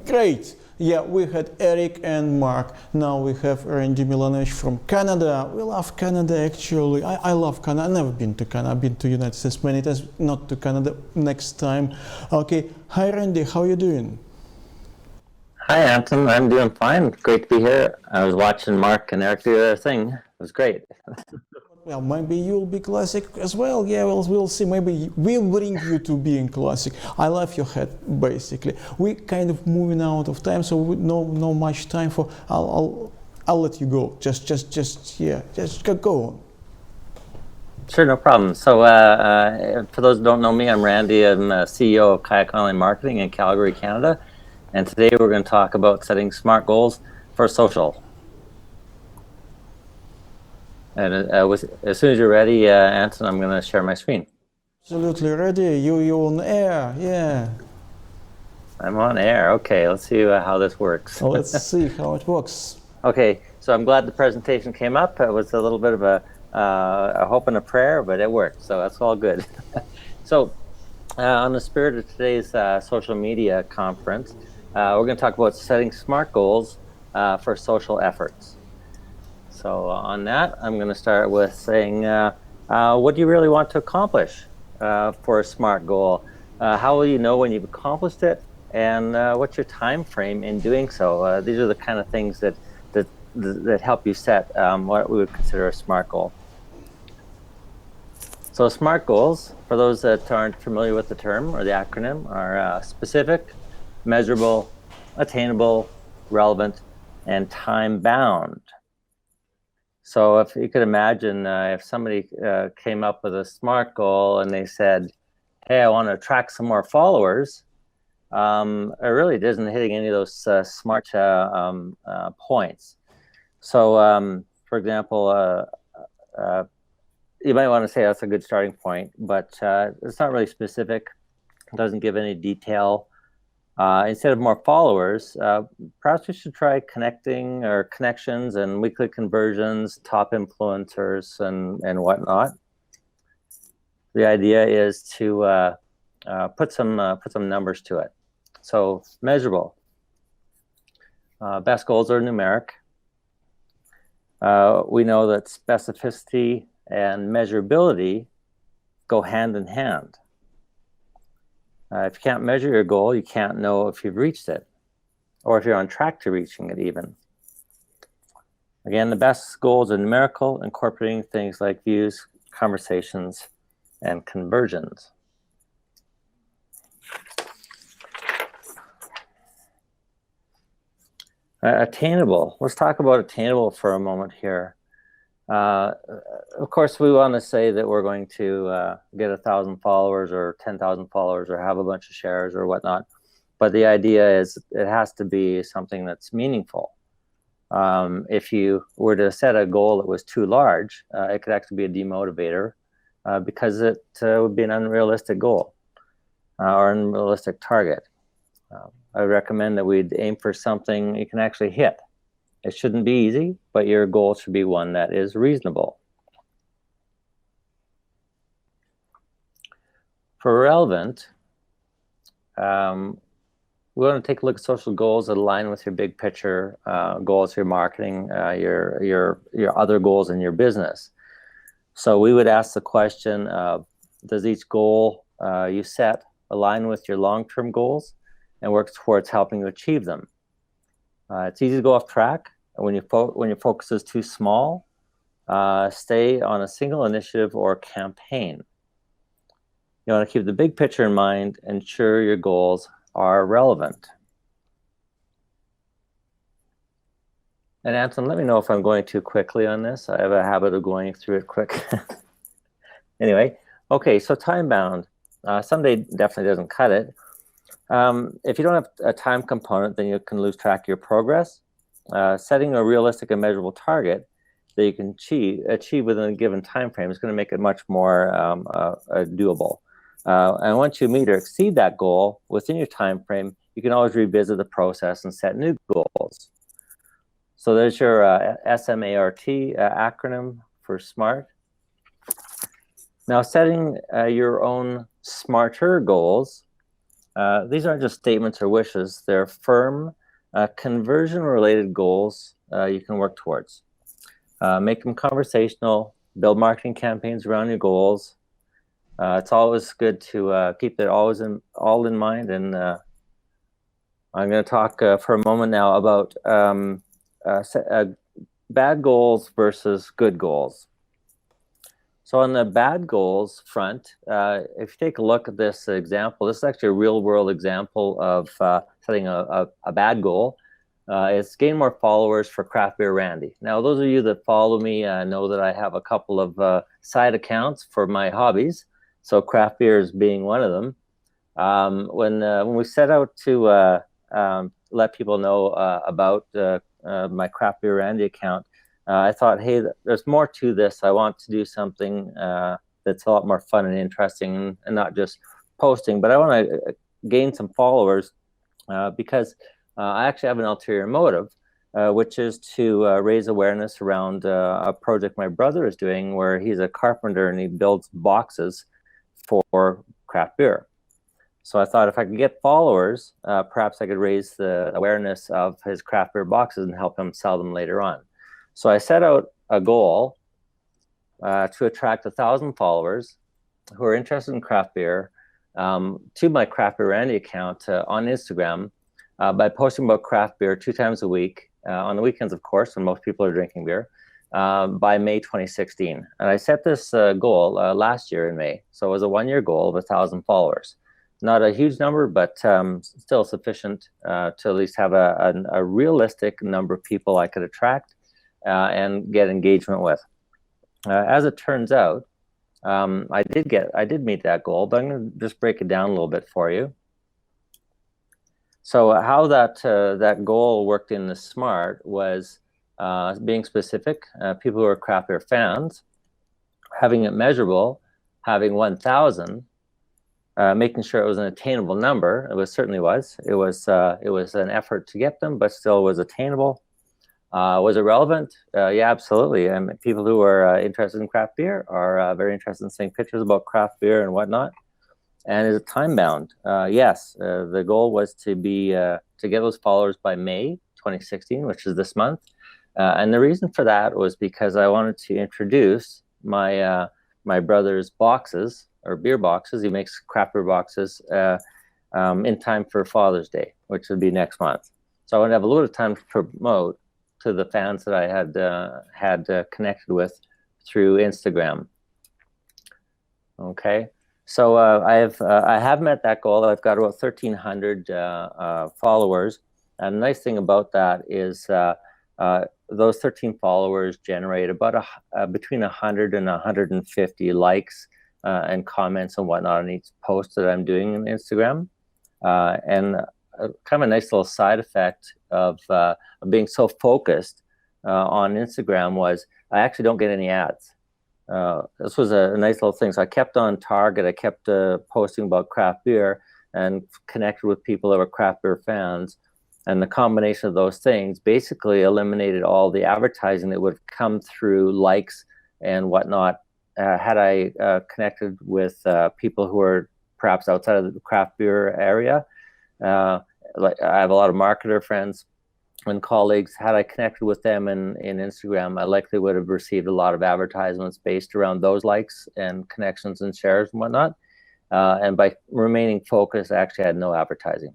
Great. Yeah, we had Eric and Mark. Now we have Randy Milanovic from Canada. We love Canada, actually. I love Canada. I've never been to Canada. I've been to United States many times, not to Canada. Next time. Okay. Hi, Randy. How you doing? Hi, Anton. I'm doing fine. Great to be here. I was watching Mark and Eric do their thing. It was great. Well, maybe you'll be classic as well. Yeah, we'll see. Maybe we'll bring you to being classic. I love your hat, basically. We kind of moving out of time, so we no much time for. I'll let you go. Just go on. Sure, no problem. So, for those who don't know me, I'm Randy. I'm CEO of Kayak Online Marketing in Calgary, Canada. And today we're going to talk about setting smart goals for social. And as soon as you're ready, Anton, I'm going to share my screen. Absolutely ready. You on air? Yeah. I'm on air. Okay, let's see how this works. Let's see how it works. Okay, so I'm glad the presentation came up. It was a little bit of a hope and a prayer, but it worked, so that's all good. So, on the spirit of today's social media conference, we're going to talk about setting SMART goals for social efforts. So on that, I'm going to start with saying, what do you really want to accomplish for a SMART goal? How will you know when you've accomplished it? And what's your time frame in doing so? These are the kind of things that help you set what we would consider a SMART goal. So SMART goals, for those that aren't familiar with the term or the acronym, are specific, measurable, attainable, relevant, and time-bound. So if you could imagine if somebody came up with a SMART goal and they said, hey, I want to attract some more followers, it really isn't hitting any of those SMART points. So, for example, you might want to say that's a good starting point, but it's not really specific. It doesn't give any detail. Instead of more followers, perhaps we should try connecting or connections and weekly conversions, top influencers, and whatnot. The idea is to put some numbers to it. So measurable. Best goals are numeric. We know that specificity and measurability go hand in hand. If you can't measure your goal, you can't know if you've reached it, or if you're on track to reaching it even. Again, the best goals are numerical, incorporating things like views, conversations, and conversions. Attainable. Let's talk about attainable for a moment here. Of course, we want to say that we're going to get 1,000 followers or 10,000 followers or have a bunch of shares or whatnot. But the idea is it has to be something that's meaningful. If you were to set a goal that was too large, it could actually be a demotivator because it would be an unrealistic goal or unrealistic target. I would recommend that we'd aim for something you can actually hit. It shouldn't be easy, but your goal should be one that is reasonable. For relevant, we want to take a look at social goals that align with your big picture goals, your marketing, your other goals in your business. So we would ask the question of, does each goal you set align with your long-term goals and work towards helping you achieve them? It's easy to go off track. When your focus is too small, stay on a single initiative or campaign. You want to keep the big picture in mind, ensure your goals are relevant. And Anton, let me know if I'm going too quickly on this. I have a habit of going through it quick. Anyway, okay, so time-bound. Someday definitely doesn't cut it. If you don't have a time component, then you can lose track of your progress. Setting a realistic and measurable target that you can achieve within a given time frame is going to make it much more doable. And once you meet or exceed that goal within your time frame, you can always revisit the process and set new goals. So there's your SMART acronym for SMART. Now, setting your own smarter goals These aren't just statements or wishes. They're firm, conversion-related goals you can work towards. Make them conversational, build marketing campaigns around your goals. It's always good to keep it all in mind. And I'm going to talk for a moment now about bad goals versus good goals. So on the bad goals front, if you take a look at this example, this is actually a real-world example of setting a bad goal. It's gain more followers for Craft Beer Randy. Now, those of you that follow me know that I have a couple of side accounts for my hobbies. So craft beer is being one of them. When we set out to let people know about my Craft Beer Randy account, I thought, hey, there's more to this. I want to do something that's a lot more fun and interesting and not just posting, but I want to gain some followers because I actually have an ulterior motive, which is to raise awareness around a project my brother is doing where he's a carpenter and he builds boxes for craft beer. So I thought if I could get followers, perhaps I could raise the awareness of his craft beer boxes and help him sell them later on. So I set out a goal to attract 1,000 followers who are interested in craft beer to my Craft Beer Randy account on Instagram by posting about craft beer 2 times a week, on the weekends, of course, when most people are drinking beer, by May 2016. And I set this goal last year in May. So it was a 1-year goal of 1,000 followers. Not a huge number, but still sufficient to at least have a realistic number of people I could attract and get engagement with. As it turns out, I did meet that goal, but I'm going to just break it down a little bit for you. So how that goal worked in the SMART was being specific, people who are craft beer fans, having it measurable, having 1,000, making sure it was an attainable number. It certainly was. It was an effort to get them, but still was attainable. Was it relevant? Yeah, absolutely. And people who are interested in craft beer are very interested in seeing pictures about craft beer and whatnot. And is it time bound? Yes. The goal was to get those followers by May 2016, which is this month. And the reason for that was because I wanted to introduce my brother's boxes, or beer boxes. He makes craft beer boxes in time for Father's Day, which would be next month. So I want to have a little bit of time to promote to the fans that I had connected with through Instagram. Okay, so I have met that goal. I've got about 1,300 followers, and the nice thing about that is those 13 followers generate about between 100 and 150 likes and comments and whatnot on each post that I'm doing on Instagram, and kind of a nice little side effect of being so focused on Instagram was I actually don't get any ads. This was a nice little thing. So I kept on target. I kept posting about craft beer and connected with people that were craft beer fans. And the combination of those things basically eliminated all the advertising that would have come through likes and whatnot had I connected with people who are perhaps outside of the craft beer area. Like I have a lot of marketer friends and colleagues. Had I connected with them in Instagram, I likely would have received a lot of advertisements based around those likes and connections and shares and whatnot. And by remaining focused, I actually had no advertising.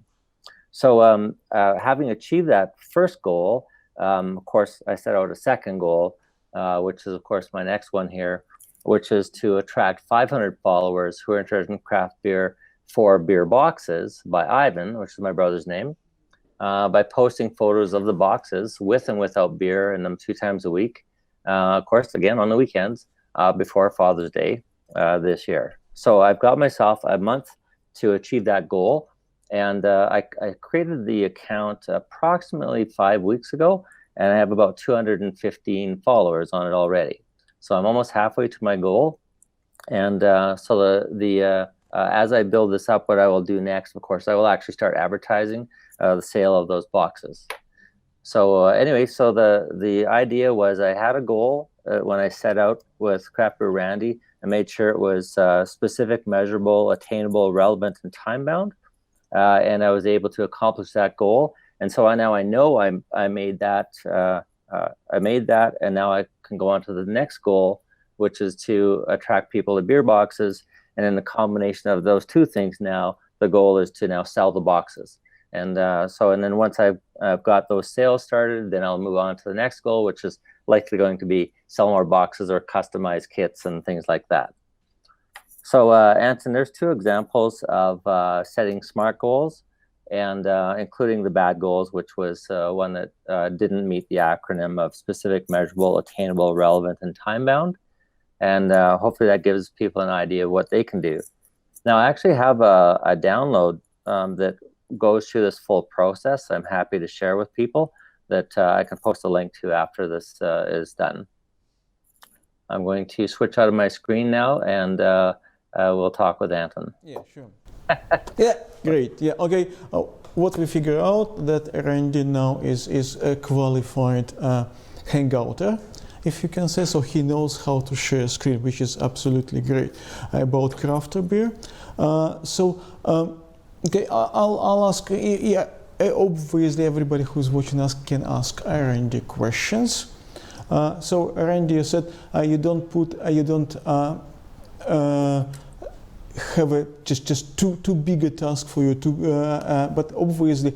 So having achieved that first goal, of course, I set out a second goal, which is, of course, my next one here, which is to attract 500 followers who are interested in craft beer for beer boxes by Ivan, which is my brother's name, by posting photos of the boxes with and without beer in them 2 times a week. Of course, again, on the weekends before Father's Day this year. So I've got myself a month to achieve that goal. And I created the account approximately 5 weeks ago, and I have about 215 followers on it already. So I'm almost halfway to my goal. And so as I build this up, what I will do next, of course, I will actually start advertising the sale of those boxes. So anyway, so the idea was I had a goal when I set out with Craft Beer Randy. I made sure it was specific, measurable, attainable, relevant, and time-bound. and I was able to accomplish that goal. And so now I know I made that, and now I can go on to the next goal, which is to attract people to beer boxes. And in the combination of those two things, now the goal is to now sell the boxes. And then once I've got those sales started, then I'll move on to the next goal, which is likely going to be sell more boxes or customize kits and things like that. So Anton, there's two examples of setting SMART goals, and including the bad goals, which was one that didn't meet the acronym of specific, measurable, attainable, relevant, and time-bound. And hopefully that gives people an idea of what they can do. Now, I actually have a download that goes through this full process. I'm happy to share with people that I can post a link to after this is done. I'm going to switch out of my screen now, and we'll talk with Anton. Yeah, sure. Yeah, great. Yeah, okay. What we figure out that Randy now is a qualified hangouter, if you can say so. He knows how to share screen, which is absolutely great about craft beer. Okay, I'll ask. Yeah, obviously everybody who's watching us can ask Randy questions. So Randy, you said you don't have just too big a task for you to, but obviously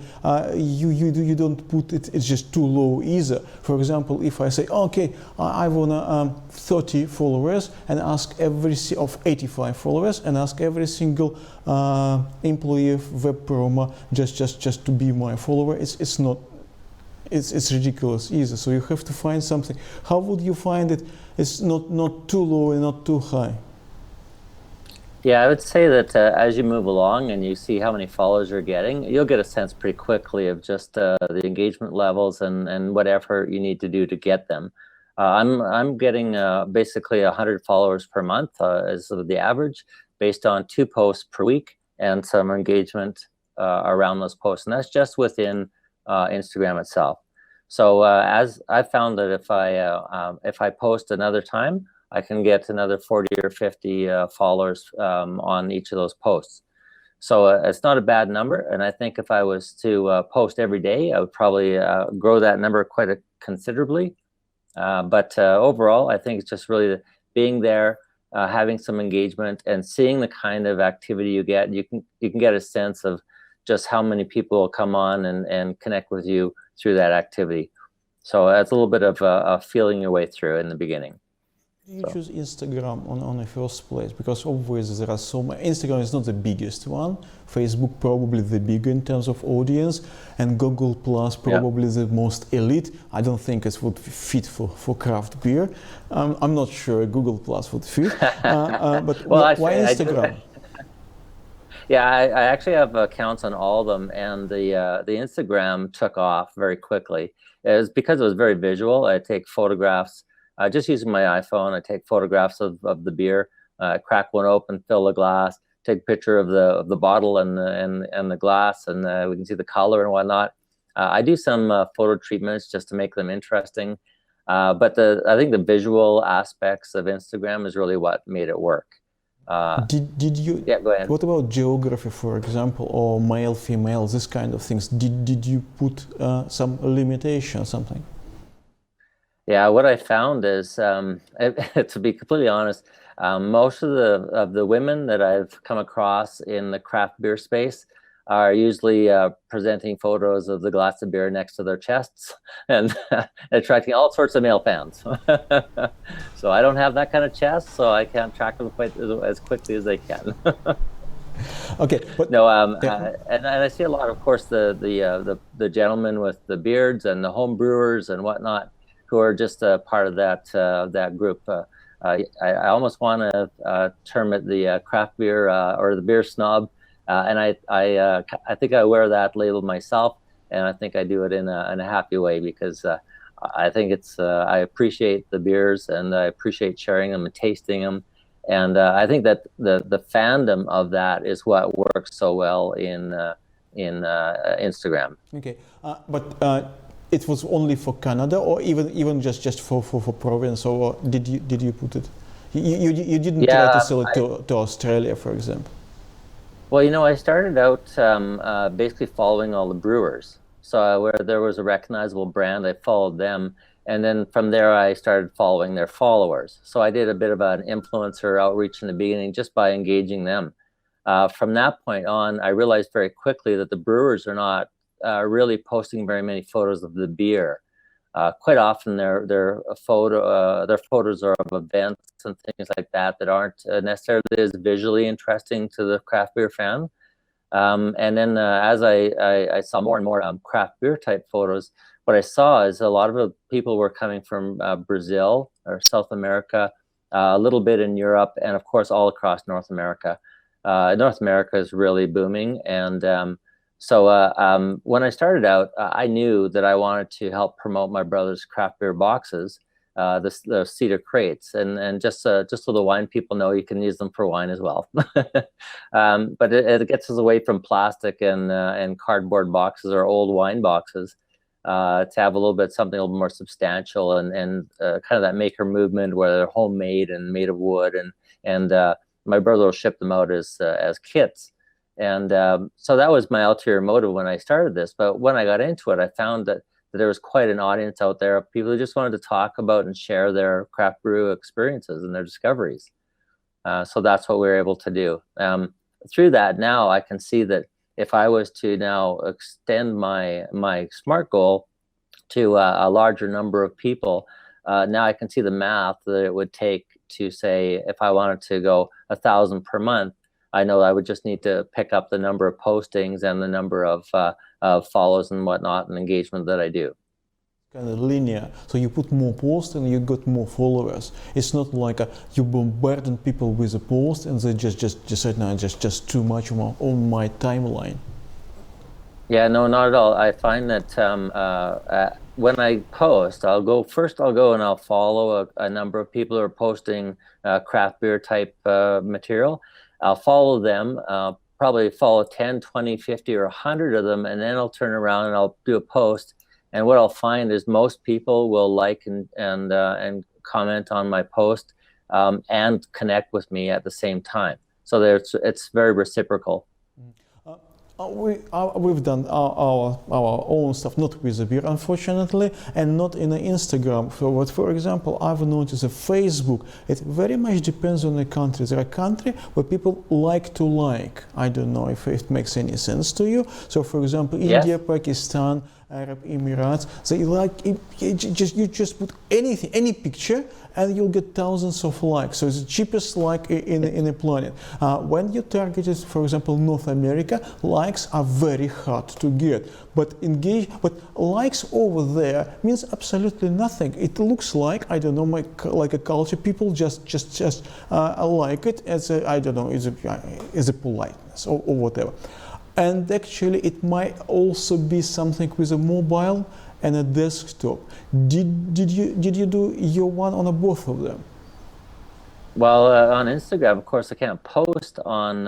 you don't put it. It's just too low either. For example, if I say, okay, I wanna 30 followers and ask of 85 followers and ask every single employee of WebPromo just to be my follower, it's not. It's ridiculous either. So you have to find something. How would you find it? It's not too low and not too high. Yeah, I would say that as you move along and you see how many followers you're getting, you'll get a sense pretty quickly of just the engagement levels and what effort you need to do to get them. I'm getting basically 100 followers per month as the average, based on 2 posts per week and some engagement around those posts, and that's just within Instagram itself. So as I found that if I post another time, I can get another 40 or 50 followers on each of those posts. So it's not a bad number. And I think if I was to post every day, I would probably grow that number quite considerably. But overall, I think it's just really being there, having some engagement, and seeing the kind of activity you get. You can get a sense of just how many people will come on and connect with you through that activity. So it's a little bit of feeling your way through in the beginning. You choose Instagram on the first place, because obviously there are so many. Instagram is not the biggest one. Facebook probably the bigger in terms of audience, and Google Plus probably the most elite. I don't think it would fit for craft beer. I'm not sure Google Plus would fit. But well, why Instagram? I actually have accounts on all of them, and the Instagram took off very quickly. It was because it was very visual. I take photographs. Just using my iPhone, I take photographs of the beer, crack one open, fill the glass, take a picture of the bottle and the glass, and we can see the color and whatnot. I do some photo treatments just to make them interesting, but I think the visual aspects of Instagram is really what made it work. Did you? Yeah, go ahead. What about geography, for example, or male, female, this kind of things? Did you put some limitation, something? Yeah, what I found is, to be completely honest, most of the women that I've come across in the craft beer space are usually presenting photos of the glass of beer next to their chests and attracting all sorts of male fans. So I don't have that kind of chest, so I can't track them quite as quickly as they can. Okay, but no, and I see a lot, of course, the gentlemen with the beards and the home brewers and whatnot, who are just a part of that group. I almost want to term it the craft beer or the beer snob, and I think I wear that label myself, and I think I do it in a happy way, because I think it's I appreciate the beers, and I appreciate sharing them and tasting them, and I think that the fandom of that is what works so well in Instagram. Okay, but. It was only for Canada, or even just for province, or did you put it? You didn't try to sell it to Australia, for example? Well, I started out basically following all the brewers. So where there was a recognizable brand, I followed them. And then from there, I started following their followers. So I did a bit of an influencer outreach in the beginning just by engaging them. From that point on, I realized very quickly that the brewers are not really posting very many photos of the beer. Quite often, their photos are of events and things like that that aren't necessarily as visually interesting to the craft beer fan. And then as I saw more and more craft beer type photos, what I saw is a lot of the people were coming from Brazil or South America, a little bit in Europe, and of course all across North America. North America is really booming, and when I started out, I knew that I wanted to help promote my brother's craft beer boxes, the cedar crates, and just so the wine people know, you can use them for wine as well. But it gets us away from plastic and cardboard boxes or old wine boxes to have a little bit something a little more substantial and kind of that maker movement where they're homemade and made of wood and my brother will ship them out as kits. And so that was my ulterior motive when I started this. But when I got into it, I found that there was quite an audience out there of people who just wanted to talk about and share their craft brew experiences and their discoveries. So that's what we were able to do. Through that, now I can see that if I was to now extend my SMART goal to a larger number of people, now I can see the math that it would take to say, if I wanted to go 1,000 per month, I know I would just need to pick up the number of postings and the number of follows and whatnot and engagement that I do. Kind of linear, so you put more posts and you got more followers. It's not like you bombarding people with a post and they just right now just too much on my timeline. Yeah, no, not at all. I find that when I post, I'll go and I'll follow a number of people who are posting craft beer type material. I'll follow them, probably follow 10, 20, 50, or 100 of them, and then I'll turn around and I'll do a post. And what I'll find is most people will like and comment on my post and connect with me at the same time. So it's very reciprocal. We've done our own stuff, not with the beer, unfortunately, and not in Instagram. So, for example, I've noticed that Facebook, it very much depends on the country. There are countries where people like to like. I don't know if it makes any sense to you. So, for example, Yes. India, Pakistan, Arab Emirates, they like you just put anything, any picture, and you'll get thousands of likes. So it's the cheapest like in the planet. When you target it, for example, North America, likes are very hard to get. But likes over there means absolutely nothing. It looks like, I don't know, like a culture. People just like it as a, I don't know, as a politeness or whatever. And actually, it might also be something with a mobile and a desktop. Did you do your one on both of them? Well, on Instagram, of course, I can't post on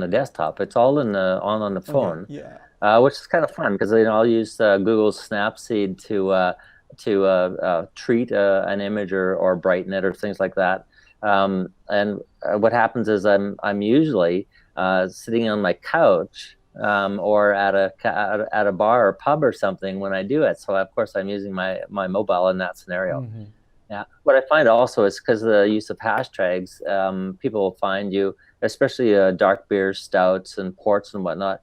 the desktop. It's all on the phone, Okay, yeah. which is kind of fun because I'll use Google's Snapseed to treat an image or brighten it or things like that. And what happens is I'm usually sitting on my couch or at a bar or pub or something when I do it. So of course I'm using my mobile in that scenario. Mm-hmm. Yeah. What I find also is because of the use of hashtags, people will find you, especially dark beers, stouts, and ports and whatnot.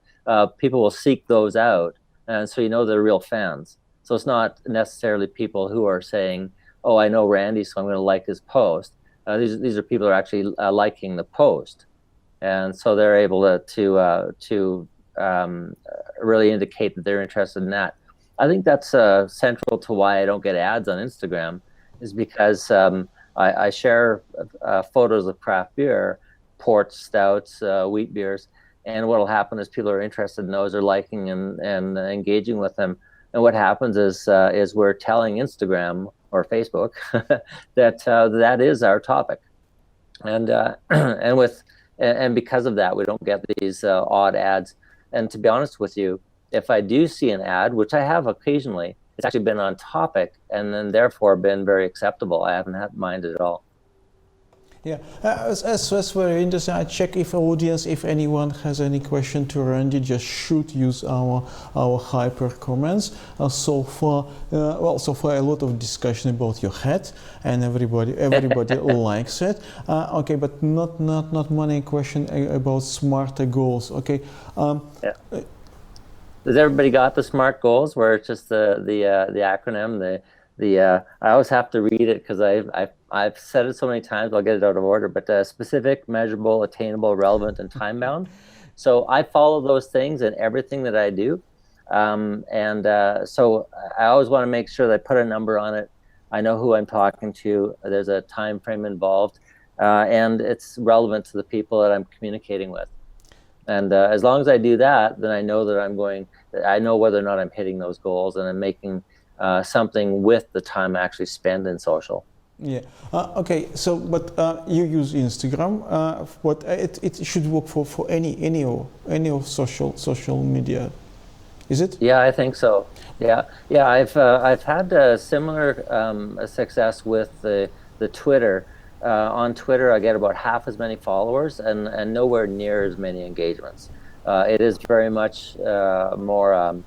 People will seek those out, and so they're real fans. So it's not necessarily people who are saying, "Oh, I know Randy, so I'm going to like his post." These are people who are actually liking the post, and so they're able to really indicate that they're interested in that. I think that's central to why I don't get ads on Instagram, is because I share photos of craft beer, ports, stouts, wheat beers, and what will happen is people are interested in those, are liking and engaging with them. And what happens is we're telling Instagram or Facebook that is our topic, and and because of that, we don't get these odd ads. And to be honest with you, if I do see an ad, which I have occasionally, it's actually been on topic and then therefore been very acceptable. I haven't had minded at all. Yeah, that's very interesting. I check if audience, if anyone has any question to Randy, just shoot, use our hyper comments. So far a lot of discussion about your hat, and everybody likes it. Okay, but not many question about smarter goals. Okay. Yeah. Does everybody got the SMART goals, where it's just the acronym? I always have to read it because I've said it so many times. I'll get it out of order, but specific, measurable, attainable, relevant, and time bound. So I follow those things in everything that I do, so I always want to make sure that I put a number on it. I know who I'm talking to. There's a time frame involved, and it's relevant to the people that I'm communicating with. And as long as I do that, then I know that I know whether or not I'm hitting those goals, and I'm making something with the time I actually spend in social. Yeah. Okay. So, but you use Instagram. But it should work for any of social media. Is it? Yeah, I think so. Yeah. I've had similar success with the Twitter. On Twitter, I get about half as many followers and nowhere near as many engagements. It is very much more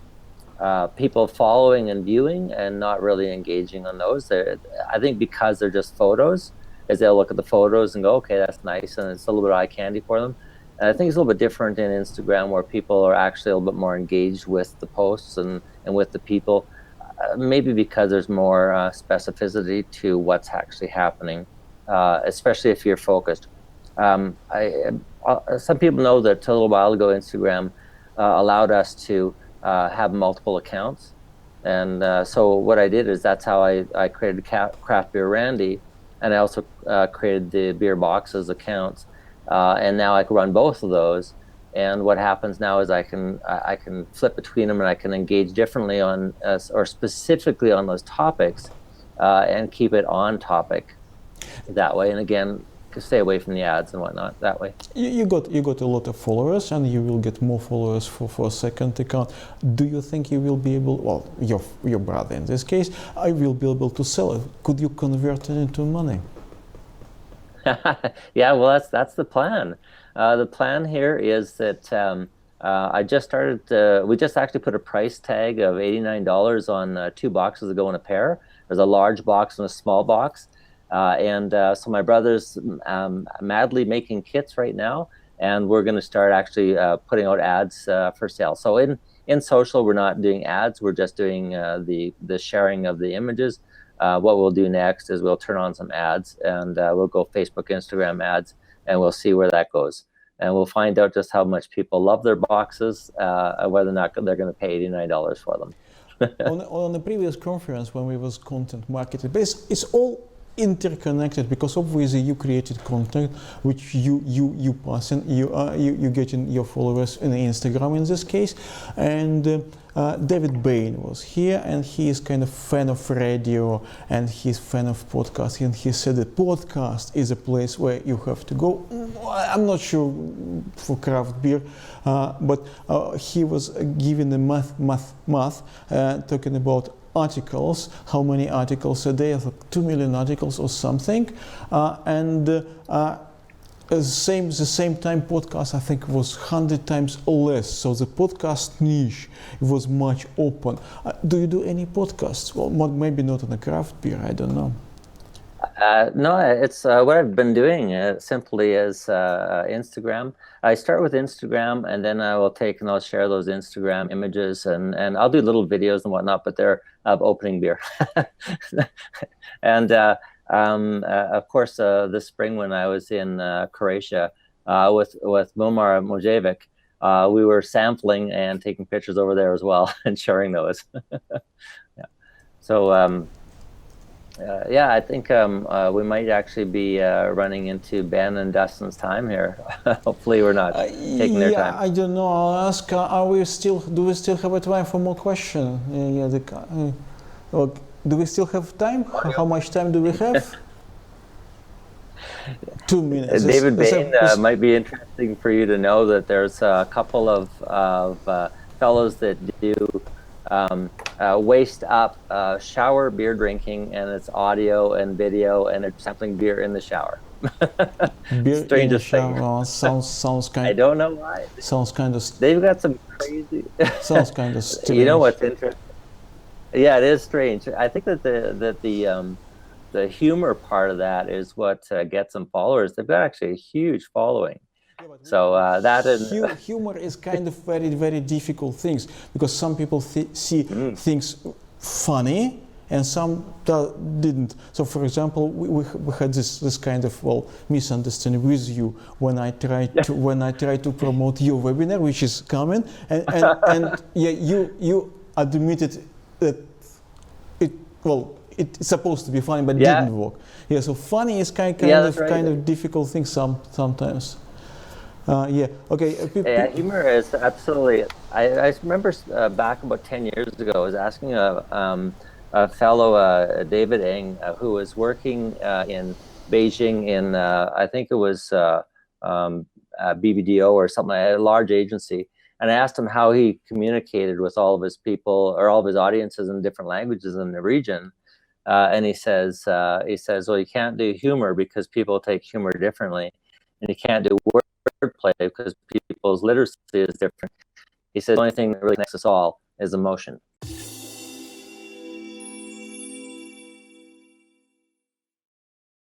people following and viewing and not really engaging on those. I think because they're just photos, as they'll look at the photos and go, okay, that's nice, and it's a little bit of eye candy for them. And I think it's a little bit different in Instagram, where people are actually a little bit more engaged with the posts and with the people, maybe because there's more specificity to what's actually happening. Especially if you're focused. Some people know that a little while ago, Instagram allowed us to have multiple accounts. And so what I did is that's how I created Craft Beer Randy, and I also created the Beer Boxes accounts. And now I can run both of those. And what happens now is I can flip between them, and I can engage differently on or specifically on those topics, and keep it on topic that way. And again, stay away from the ads and whatnot that way. You got a lot of followers, and you will get more followers for a second account. Do you think you will be able, well, your brother in this case, I will be able to sell it? Could you convert it into money? Yeah, well, that's the plan. The plan here is that I just started. We just actually put a price tag of $89 on 2 boxes that go in a pair. There's a large box and a small box. So my brother's madly making kits right now, and we're going to start actually putting out ads for sale. So in social, we're not doing ads. We're just doing the sharing of the images. What we'll do next is we'll turn on some ads, and we'll go Facebook, Instagram ads, and we'll see where that goes. And we'll find out just how much people love their boxes, whether or not they're going to pay $89 for them. on the previous conference, when we was content marketing, it's all interconnected, because obviously you created content which you pass in, you getting your followers in Instagram in this case, and David Bain was here, and he is kind of fan of radio, and he's fan of podcasting, and he said that podcast is a place where you have to go. I'm not sure for craft beer, but he was giving the math talking about articles, how many articles a day, like 2 million articles or something, and the same time podcast I think was 100 times less. So the podcast niche was much open. Do you do any podcasts? Well, maybe not on a craft beer, I don't know. No, it's what I've been doing simply is Instagram. I start with Instagram, and then I will take and I'll share those Instagram images, and I'll do little videos and whatnot, but they're opening beer. And of course, this spring when I was in Croatia with Momar Mojevic, we were sampling and taking pictures over there as well and sharing those. Yeah. So yeah, I think we might actually be running into Ben and Dustin's time here. Hopefully, we're not taking their time. I don't know. I'll ask. Do we still have a time for more questions? Do we still have time? How much time do we have? 2 minutes. David Bain might be interesting for you to know that there's a couple of fellows that do waist up shower beer drinking, and it's audio and video, and it's sampling beer in the shower. Beer in a Strangest thing. shower sounds I don't know why. sounds kind of They've got some crazy. sounds kind of You know strange. what's interesting? Yeah, it is strange. I think that the humor part of that is what gets them followers. They've got actually a huge following. Yeah, but So that and humor is kind of very difficult things because some people see things funny and some didn't. So, for example, we had this kind of misunderstanding with you when I tried to promote your webinar, which is coming, and yeah, you admitted that it's supposed to be funny but yeah, didn't work. Yeah, so funny is yeah, that's right. kind of difficult thing sometimes. Yeah. Okay. Yeah, humor is absolutely. I remember back about 10 years ago, I was asking a fellow, David Eng, who was working in Beijing in, I think it was BBDO or something, a large agency. And I asked him how he communicated with all of his people or all of his audiences in different languages in the region. And he says, well, you can't do humor because people take humor differently. And you can't do wordplay because people's literacy is different. He said the only thing that really connects us all is emotion.